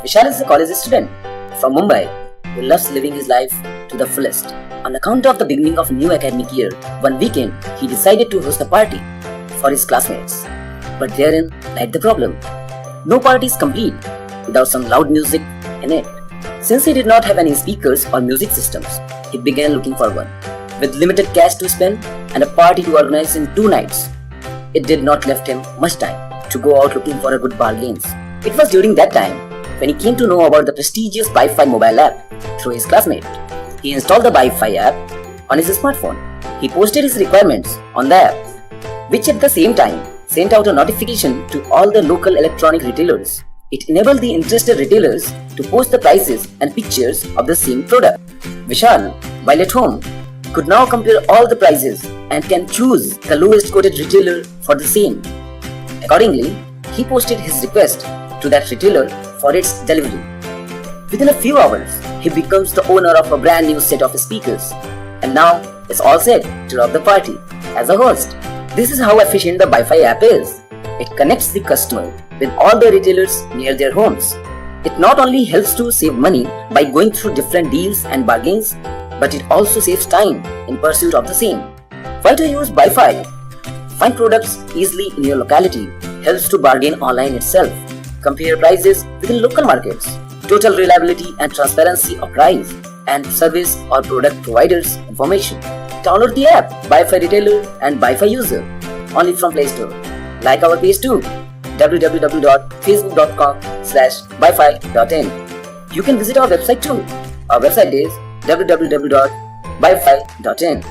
Vishal is a college student from Mumbai who loves living his life to the fullest. On account of the beginning of a new academic year, one weekend he decided to host a party for his classmates. But therein lied the problem. No party is complete without some loud music in it. Since he did not have any speakers or music systems, he began looking for one. With limited cash to spend and a party to organize in 2 nights, it did not left him much time to go out looking for a good bargains. It was during that time when he came to know about the prestigious Wi-Fi mobile app through his classmate. He installed the Wi-Fi app on his smartphone. He posted his requirements on the app, which at the same time sent out a notification to all the local electronic retailers. It enabled the interested retailers to post the prices and pictures of the same product. Vishal, while at home, could now compare all the prices and can choose the lowest quoted retailer for the same. Accordingly, he posted his request to that retailer for its delivery. Within a few hours, he becomes the owner of a brand new set of speakers, and now is all set to rock the party as a host. This is how efficient the Wi-Fi app is. It connects the customer with all the retailers near their homes. It not only helps to save money by going through different deals and bargains, but it also saves time in pursuit of the same. Why to use Wi-Fi? Find products easily in your locality, helps to bargain online itself, compare prices within local markets, total reliability and transparency of price, and service or product providers information. Download the app Wi-Fi Retailer and Wi-Fi User only from Play Store. Like our page too, www.facebook.com/wifi.in. You can visit our website too. Our website is www.wifi.in.